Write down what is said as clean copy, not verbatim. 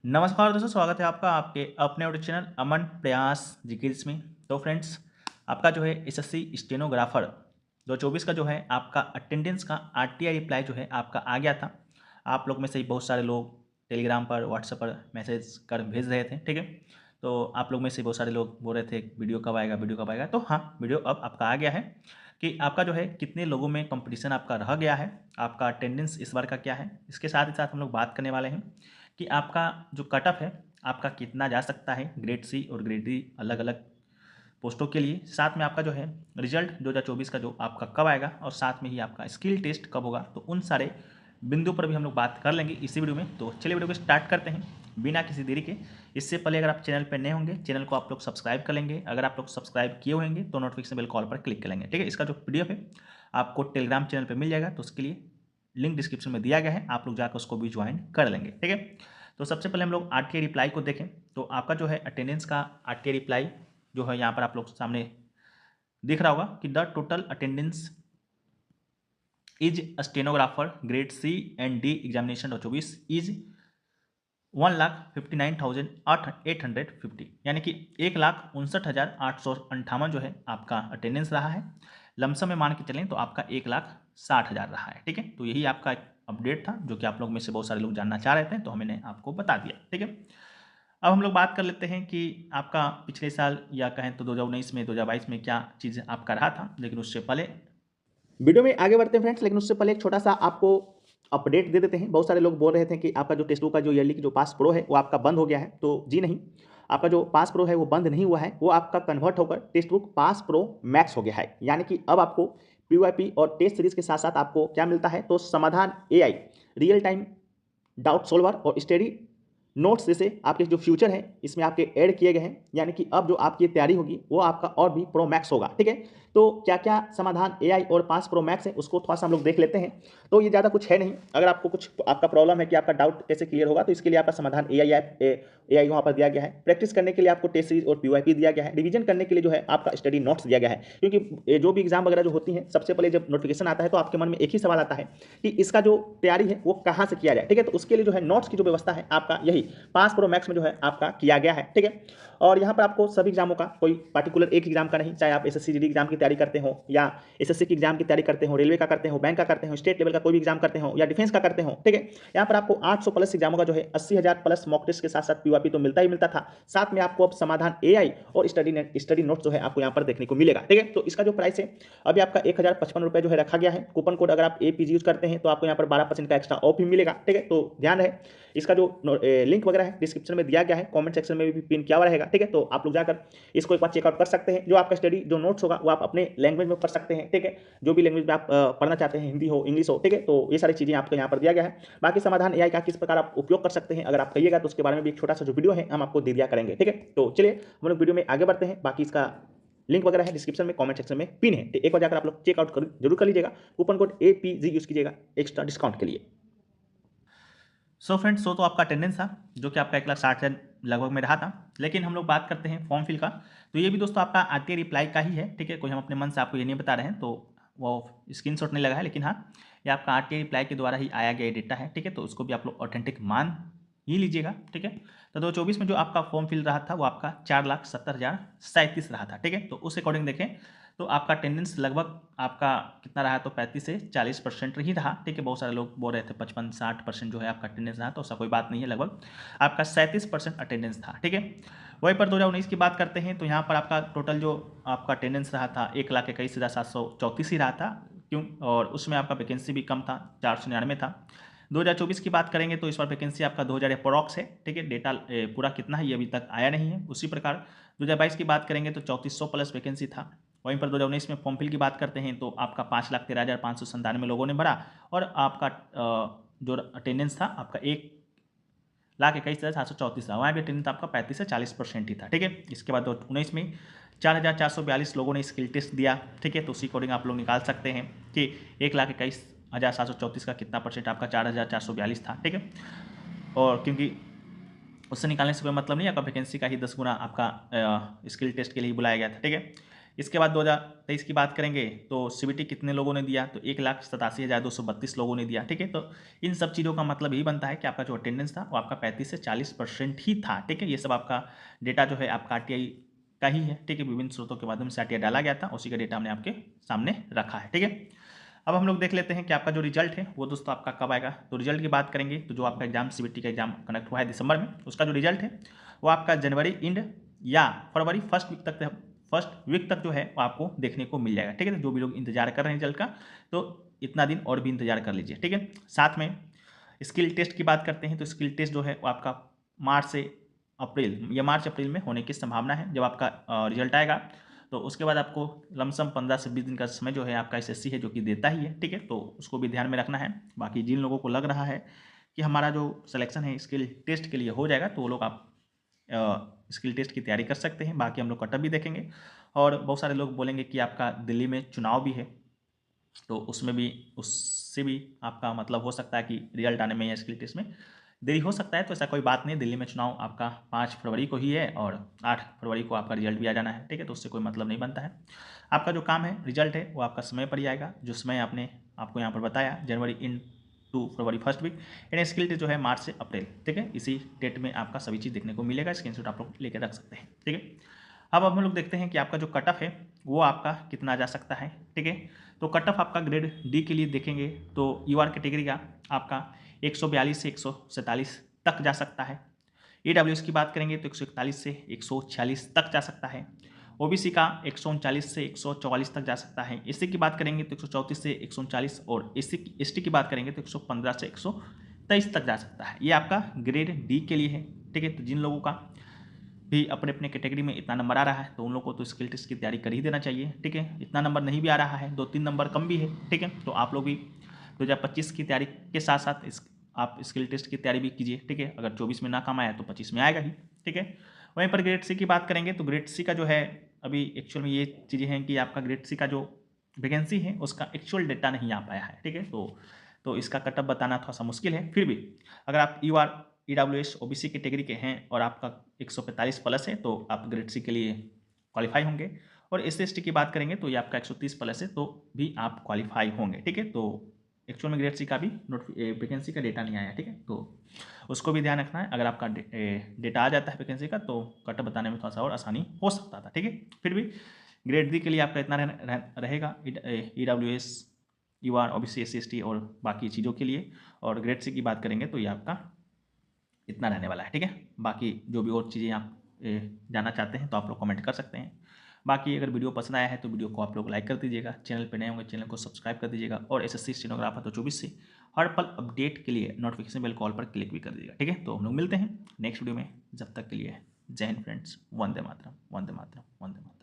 नमस्कार दोस्तों, स्वागत है आपका आपके अपने यूट्यूब चैनल अमन प्रयास जिकिर्स में। तो फ्रेंड्स, आपका जो है एसएससी स्टेनोग्राफर 2024 का जो है आपका अटेंडेंस का आरटीआई रिप्लाई जो है आपका आ गया था। आप लोग में से ही बहुत सारे लोग टेलीग्राम पर व्हाट्सएप पर मैसेज कर भेज रहे थे, ठीक है। तो आप लोग में से बहुत सारे लोग बोल रहे थे वीडियो कब आएगा, वीडियो कब आएगा। तो हाँ, वीडियो अब आपका आ गया है कि आपका जो है कितने लोगों में कंपटीशन आपका रह गया है, आपका अटेंडेंस इस बार का क्या है। इसके साथ ही साथ हम लोग बात करने वाले हैं कि आपका जो कट ऑफ है आपका कितना जा सकता है ग्रेड सी और ग्रेड डी अलग अलग पोस्टों के लिए। साथ में आपका जो है रिजल्ट 2024 का जो आपका कब आएगा और साथ में ही आपका स्किल टेस्ट कब होगा। तो उन सारे बिंदु पर भी हम लोग बात कर लेंगे इसी वीडियो में। तो चलिए वीडियो को स्टार्ट करते हैं बिना किसी देरी के। इससे पहले अगर आप चैनल पर नए होंगे, चैनल को आप लोग सब्सक्राइब कर लेंगे। अगर आप लोग सब्सक्राइब किए होंगे तो नोटिफिकेशन बेल कॉल पर क्लिक कर लेंगे, ठीक है। इसका जो पीडीएफ है आपको टेलीग्राम चैनल पर मिल जाएगा, तो उसके लिए लिंक डिस्क्रिप्शन में दिया गया है, आप लोग जाकर उसको भी ज्वाइन कर लेंगे, ठीक है। तो सबसे पहले हम लोग आरटीआई रिप्लाई को देखें। तो आपका जो है अटेंडेंस का आरटीआई रिप्लाई जो है यहाँ पर आप लोग सामने दिख रहा होगा कि the total attendance is stenographer grade C and D examination 2024 is 1,59,850, यानी कि 1,59,858 जो है आपका अटेंडेंस रहा है। लमसम में मान के चलें तो आपका 1,60,000 रहा है, ठीक है। तो यही आपका एक अपडेट था जो कि आप लोग में से बहुत सारे लोग जानना चाह रहे थे, तो मैंने आपको बता दिया, ठीक है। अब हम लोग बात कर लेते हैं कि आपका पिछले साल या कहें तो 2019 में 2022 में क्या चीज़ आपका रहा था, लेकिन उससे पहले वीडियो में आगे बढ़ते हैं फ्रेंड्स। लेकिन उससे पहले एक छोटा सा आपको अपडेट दे देते हैं। बहुत सारे लोग बोल रहे थे कि आपका जो टेस्ट बुक का जो ईयरली की जो पास प्रो है वो आपका बंद हो गया है। तो जी नहीं, आपका जो पास प्रो है वो बंद नहीं हुआ है, वो आपका कन्वर्ट होकर text book pass pro max हो गया है। यानी कि अब आपको पीवाईपी और टेस्ट सीरीज के साथ साथ आपको क्या मिलता है, तो समाधान AI, real time doubt solver और स्टडी नोट्स जैसे आपके जो फ्यूचर है इसमें आपके ऐड किए गए हैं। यानी कि अब जो आपकी तैयारी होगी वो आपका और भी प्रो मैक्स होगा, ठीक है। तो क्या क्या समाधान एआई और 5 प्रो मैक्स है उसको थोड़ा सा हम लोग देख लेते हैं। तो ये ज़्यादा कुछ है नहीं। अगर आपको कुछ आपका प्रॉब्लम है कि आपका डाउट कैसे क्लियर होगा, तो इसके लिए आपका समाधान एआई ऐप एआई वहाँ पर दिया गया है। प्रैक्टिस करने के लिए आपको टेस्ट सीरीज और पीवाईपी दिया गया है। रिवीजन करने के लिए जो है आपका स्टडी नोट्स दिया गया है। क्योंकि जो भी एग्जाम वगैरह जो होती हैं, सबसे पहले जब नोटिफिकेशन आता है तो आपके मन में एक ही सवाल आता है कि इसका जो तैयारी है वो कहाँ से किया जाए, ठीक है। तो उसके लिए जो है नोट्स की जो व्यवस्था है आपका यही 5 प्रो मैक्स में जो है आपका किया गया है, ठीक है। और यहाँ पर आपको सभी एग्जामों का कोई पार्टिकुलर एक एग्जाम का नहीं, चाहे आप एसएससी जीडी एग्जाम की तैयारी करते हो या एसएससी की एग्जाम की तैयारी करते हो, रेलवे का करते हो, बैंक का करते हो, स्टेट लेवल का कोई भी एग्जाम करते हो या डिफेंस का करते हो, ठीक है। यहाँ पर आपको 800 प्लस एग्जामों का जो है 80,000 प्लस मॉक टेस्ट के साथ साथ पीवाईपी तो मिलता ही मिलता था। साथ में आपको अब समाधान एआई और स्टडी नोट्स जो है आपको यहाँ पर देखने को मिलेगा, ठीक है। तो इसका जो प्राइस है अभी आपका 1,055 रुपये जो है रखा गया है। कूपन कोड अगर आप एपीजी यूज करते हैं तो आपको यहाँ पर 12% का एक्स्ट्रा ऑफ भी मिलेगा, ठीक है। तो ध्यान रहे, इसका जो लिंक वगैरह है डिस्क्रिप्शन में दिया गया है, कमेंट सेक्शन में भी पिन किया हुआ रहेगा, ठीक है। तो आप लोग जाकर इसको एक बार चेकआउट कर सकते हैं। जो आपका स्टडी जो नोट्स होगा वो आप अपने लैंग्वेज में पढ़ सकते हैं, ठीक है। जो भी लैंग्वेज में आप पढ़ना चाहते हैं, हिंदी हो इंग्लिश हो, ठीक है। तो ये सारी चीज़ें आपको यहाँ पर दिया गया है। बाकी समाधान एआई का किस प्रकार आप उपयोग कर सकते हैं अगर आप कहिएगा तो उसके बारे में भी एक छोटा सा जो वीडियो है हम आपको दे दिया करेंगे, ठीक है। तो चलिए हम लोग वीडियो में आगे बढ़ते हैं। बाकी इसका लिंक वगैरह है डिस्क्रिप्शन में, कमेंट सेक्शन में पिन है, एक बार जाकर आप लोग चेकआउट जरूर कर लीजिएगा। कूपन कोड एपीजी यूज कीजिएगा एक्स्ट्रा डिस्काउंट के लिए। सो फ्रेंड्स, तो आपका अटेंडेंस था जो कि आपका 1,60,000 लगभग में रहा था। लेकिन हम लोग बात करते हैं फॉर्म फिल का। तो ये भी दोस्तों आपका आरटीआई रिप्लाई का ही है, ठीक है। कोई हम अपने मन से आपको ये नहीं बता रहे हैं, तो वो स्क्रीनशॉट नहीं लगा है। लेकिन हाँ, ये आपका आरटीआई रिप्लाई के द्वारा ही आया गया डेटा है, ठीक है। तो उसको भी आप लोग ऑथेंटिक मान ही लीजिएगा, ठीक है। तो 2024 में जो आपका फॉर्म फिल रहा था वो आपका 4,70,037 रहा था, ठीक है। तो उस अकॉर्डिंग देखें तो आपका अटेंडेंस लगभग आपका कितना रहा, तो 35 से 40% ही रहा, ठीक है। बहुत सारे लोग बोल रहे थे 55-60% जो है आपका अटेंडेंस रहा, तो ऐसा कोई बात नहीं है। लगभग आपका 37% अटेंडेंस था, ठीक है। वहीं पर 2019 की बात करते हैं तो यहाँ पर आपका टोटल जो आपका अटेंडेंस रहा था 1,21,734 ही रहा था, क्यों, और उसमें आपका वैकेंसी भी कम था, 499 था। 2024 की बात करेंगे तो इस बार वैकेंसी आपका 2,000 अप्रॉक्स है, ठीक है। डेटा पूरा कितना है ये अभी तक आया नहीं है। उसी प्रकार 2022 की बात करेंगे तो 3,400 प्लस वैकेंसी था। वहीं पर 2019 में फॉर्म फिल की बात करते हैं तो आपका 5,13,597 लोगों ने भरा, और आपका जो अटेंडेंस था आपका 1,21,734 था। वहाँ भी अटेंडेंस आपका 35 से 40% ही था, ठीक है। इसके बाद 2019 में 4,442 लोगों ने स्किल टेस्ट दिया, ठीक है। तो उसी अकॉर्डिंग आप लोग निकाल सकते हैं कि 1,21,734 का कितना परसेंट आपका 4,442 था, ठीक है। और क्योंकि उससे निकालने से कोई मतलब नहीं, आपका वैकेंसी का ही 10 गुना आपका स्किल टेस्ट के लिए बुलाया गया था, ठीक है। इसके बाद 2023 की बात करेंगे तो सीबीटी कितने लोगों ने दिया, तो 1,87,232 लोगों ने दिया। ठीक है, तो इन सब चीज़ों का मतलब यही बनता है कि आपका जो अटेंडेंस था वो आपका 35 से 40% ही था। ठीक है, ये सब आपका डेटा जो है आपका आरटीआई का ही है। ठीक है, विभिन्न स्रोतों के माध्यम से आरटीआई डाला गया था, उसी का डेटा हमने आपके सामने रखा है। ठीक है, अब हम लोग देख लेते हैं कि आपका जो रिजल्ट है वो दोस्तों आपका कब आएगा। तो रिजल्ट की बात करेंगे तो जो आपका एग्जाम सीबीटी का एग्जाम कंडक्ट हुआ है दिसंबर में, उसका जो रिजल्ट है वो आपका जनवरी एंड या फरवरी फर्स्ट वीक तक जो है वो आपको देखने को मिल जाएगा। ठीक है, तो जो भी लोग इंतजार कर रहे हैं रिजल्ट का तो इतना दिन और भी इंतजार कर लीजिए। ठीक है, साथ में स्किल टेस्ट की बात करते हैं तो स्किल टेस्ट जो है वो आपका मार्च अप्रैल में होने की संभावना है जब आपका रिजल्ट आएगा। तो उसके बाद आपको लमसम 15 से 20 दिन का समय जो है आपका एसएससी है जो कि देता ही है। ठीक है, तो उसको भी ध्यान में रखना है। बाकी जिन लोगों को लग रहा है कि हमारा जो सिलेक्शन है स्किल टेस्ट के लिए हो जाएगा तो वो लोग आप स्किल टेस्ट की तैयारी कर सकते हैं। बाकी हम लोग कटअप भी देखेंगे और बहुत सारे लोग बोलेंगे कि आपका दिल्ली में चुनाव भी है तो उससे भी आपका मतलब हो सकता है कि रिजल्ट आने में या स्किल टेस्ट में देरी हो सकता है। तो ऐसा कोई बात नहीं, दिल्ली में चुनाव आपका 5 फरवरी को ही है और 8 फरवरी को आपका रिजल्ट भी आ जाना है। ठीक है, तो उससे कोई मतलब नहीं बनता है। आपका जो काम है रिजल्ट है वो आपका समय पर ही आएगा, जो समय आपको यहाँ पर बताया January in to February first week, and skill test जो है मार्च से अप्रैल। ठीक है, इसी डेट में आपका सभी चीज़ देखने को मिलेगा। स्क्रीनशॉट आप लोग लेकर रख सकते हैं। ठीक है, अब हम लोग देखते हैं कि आपका जो कट ऑफ है वो आपका कितना जा सकता है। ठीक है, तो कट ऑफ आपका ग्रेड डी के लिए देखेंगे तो यूआर कैटेगरी का आपका 142 से 147 तक जा सकता है। ईडब्ल्यूएस की बात करेंगे तो 141 से 146 तक जा सकता है। ओबीसी का 139 से 144 तक जा सकता है। एससी की बात करेंगे तो 134 से 139 और एसटी की बात करेंगे तो 115 से 123 तक जा सकता है। ये आपका ग्रेड डी के लिए है। ठीक है, तो जिन लोगों का भी अपने अपने कैटेगरी में इतना नंबर आ रहा है तो उन लोगों को तो स्किल टेस्ट की तैयारी कर ही देना चाहिए। ठीक है, इतना नंबर नहीं भी आ रहा है, 2-3 नंबर कम भी है। ठीक है, तो आप लोग भी 2025 की तैयारी के साथ साथ आप स्किल टेस्ट की तैयारी भी कीजिए। ठीक है, अगर 24 में ना काम आया तो 25 में आएगा ही। ठीक है, वहीं पर ग्रेड सी की बात करेंगे तो ग्रेड सी का जो है अभी एक्चुअल में ये चीज़ें हैं कि आपका ग्रेड सी का जो वैकेंसी है उसका एक्चुअल डेटा नहीं आ पाया है। ठीक है, तो इसका कटअप बताना थोड़ा सा मुश्किल है। फिर भी अगर आप ईडब्ल्यूएस ओबीसी कैटेगरी के हैं और आपका 145 प्लस है तो आप ग्रेड सी के लिए क्वालिफाई होंगे। और एससी/एसटी की बात करेंगे तो ये आपका 130 प्लस है तो भी आप क्वालिफाई होंगे। ठीक है, तो एक्चुअल में ग्रेड सी का भी वैकेंसी का डेटा नहीं आया। ठीक है, तो उसको भी ध्यान रखना है। अगर आपका डेटा आ जाता है वैकेंसी का तो कट बताने में थोड़ा सा और आसानी हो सकता था। ठीक है, फिर भी ग्रेड डी के लिए आपका इतना रहेगा ईडब्ल्यूएस यूआर ओबीसी एससी/एसटी और बाकी चीज़ों के लिए। और ग्रेड सी की बात करेंगे तो ये आपका इतना रहने वाला है। ठीक है, बाकी जो भी और चीज़ें आप जानना चाहते हैं तो आप लोग कमेंट कर सकते हैं। बाकी अगर वीडियो पसंद आया है तो वीडियो को आप लोग लाइक कर दीजिएगा, चैनल पे नए होंगे चैनल को सब्सक्राइब कर दीजिएगा और एसएससी स्टेनोग्राफर तो 24 से हर पल अपडेट के लिए नोटिफिकेशन बेल कॉल पर क्लिक भी कर दीजिएगा। ठीक है, तो हम लोग मिलते हैं नेक्स्ट वीडियो में। जब तक के लिए जय हिंद फ्रेंड्स, वंदे मातरम, वंदे मातरम, वंदे मातरम।